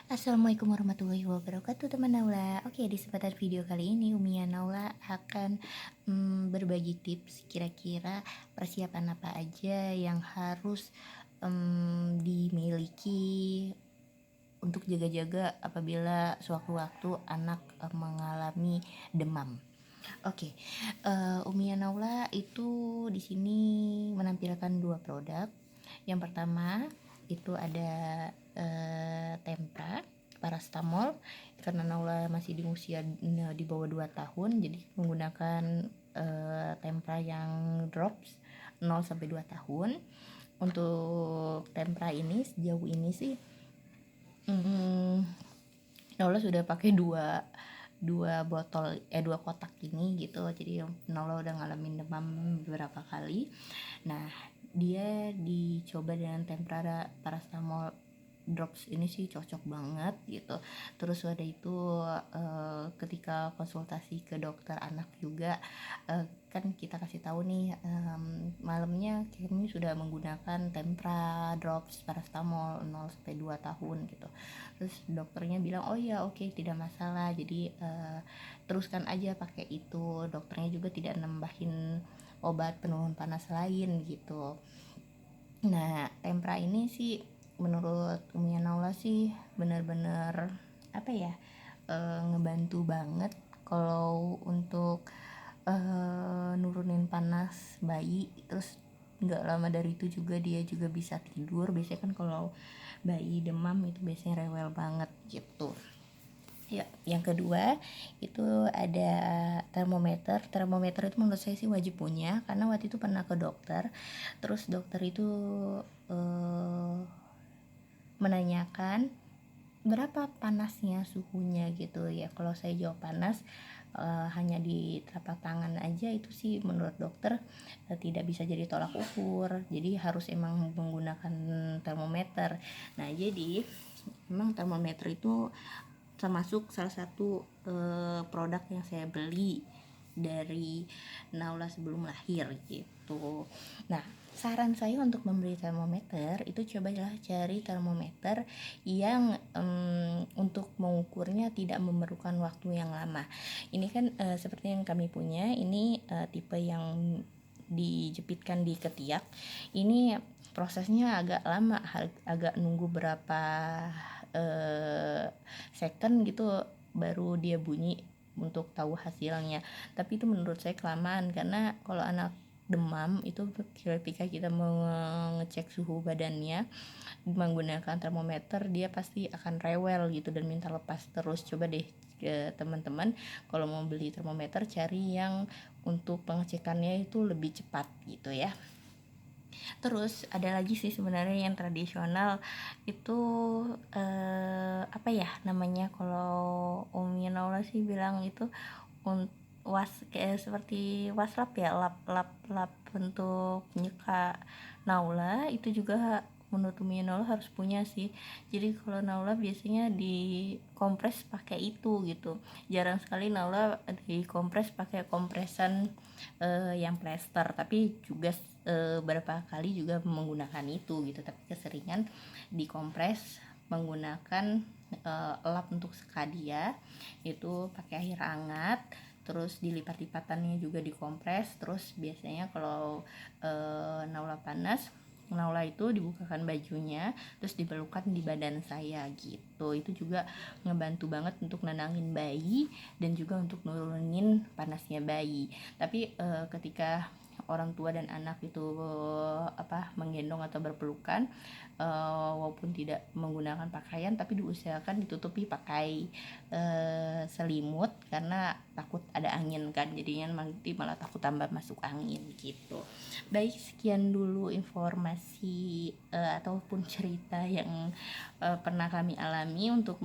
Assalamualaikum warahmatullahi wabarakatuh teman Naula. Oke, di kesempatan video kali ini Umia Naula akan berbagi tips kira-kira persiapan apa aja yang harus dimiliki untuk jaga-jaga apabila sewaktu-waktu anak mengalami demam. Oke, Umia Naula itu di sini menampilkan dua produk. Yang pertama itu ada Tempra Parastamol, karena Naula masih di usia di bawah 2 tahun, jadi menggunakan Tempra yang drops 0 sampai 2 tahun. Untuk Tempra ini sejauh ini sih Naula sudah pakai dua kotak ini gitu, jadi Naula udah ngalamin demam beberapa kali. Nah, dia dicoba dengan Tempra Parastamol drops ini sih cocok banget gitu. Terus ada itu ketika konsultasi ke dokter anak juga kan kita kasih tahu nih malamnya kami sudah menggunakan Tempra drops Parastamol 0 sampai 2 tahun gitu. Terus dokternya bilang oh ya oke, tidak masalah, jadi teruskan aja pakai itu. Dokternya juga tidak nambahin obat penurun panas lain gitu. Nah, Tempra ini sih menurut Umia Naula sih benar-benar apa ya, ngebantu banget kalau untuk nurunin panas bayi. Terus nggak lama dari itu juga dia juga bisa tidur. Biasanya kan kalau bayi demam itu biasanya rewel banget gitu. Ya, yang kedua itu ada termometer. Termometer itu menurut saya sih wajib punya, karena waktu itu pernah ke dokter, terus dokter itu menanyakan berapa panasnya suhunya gitu ya. Kalau saya jawab panas hanya di telapak tangan aja, itu sih menurut dokter tidak bisa jadi tolak ukur, jadi harus emang menggunakan termometer. Nah, jadi memang termometer itu termasuk salah satu produk yang saya beli dari Naula sebelum lahir gitu. Nah, saran saya untuk membeli termometer itu cobalah cari termometer yang untuk mengukurnya tidak memerlukan waktu yang lama. Ini kan seperti yang kami punya, ini tipe yang dijepitkan di ketiak. Ini prosesnya agak lama, agak nunggu berapa second gitu baru dia bunyi untuk tahu hasilnya. Tapi itu menurut saya kelamaan, karena kalau anak demam itu ketika kita mengecek suhu badannya menggunakan termometer, dia pasti akan rewel gitu dan minta lepas terus. Coba deh teman-teman kalau mau beli termometer cari yang untuk pengecekannya itu lebih cepat gitu ya. Terus ada lagi sih sebenarnya yang tradisional itu apa ya namanya, kalau Umi Naula sih bilang itu kayak seperti waslap ya, lap untuk nyeka Naula. Itu juga menurut Umi Naula harus punya sih. Jadi kalau Naula biasanya dikompres pakai itu gitu. Jarang sekali Naula dikompres pakai kompresan yang plester, tapi juga beberapa kali juga menggunakan itu gitu. Tapi keseringan dikompres menggunakan lap untuk skadia, itu pakai air hangat, terus dilipat-lipatannya juga dikompres. Terus biasanya kalau Naula panas, Naula itu dibukakan bajunya terus dibelukkan di badan saya gitu. Itu juga ngebantu banget untuk nenangin bayi dan juga untuk nurunin panasnya bayi. Tapi ketika orang tua dan anak itu menggendong atau berpelukan, walaupun tidak menggunakan pakaian tapi diusahakan ditutupi pakai selimut, karena takut ada angin kan, jadinya nanti malah takut tambah masuk angin gitu. Baik, sekian dulu informasi ataupun cerita yang pernah kami alami untuk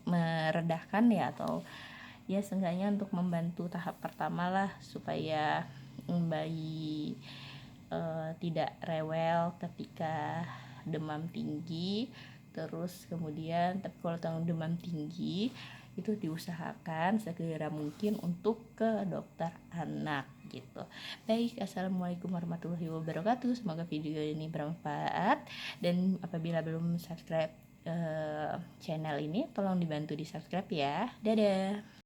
meredahkan ya, atau ya seenggaknya untuk membantu tahap pertama lah supaya bayi tidak rewel ketika demam tinggi. Terus kemudian tapi kalau demam tinggi itu diusahakan segera mungkin untuk ke dokter anak gitu. Baik, assalamualaikum warahmatullahi wabarakatuh. Semoga video ini bermanfaat, dan apabila belum subscribe channel ini, tolong dibantu di subscribe ya. Dadah.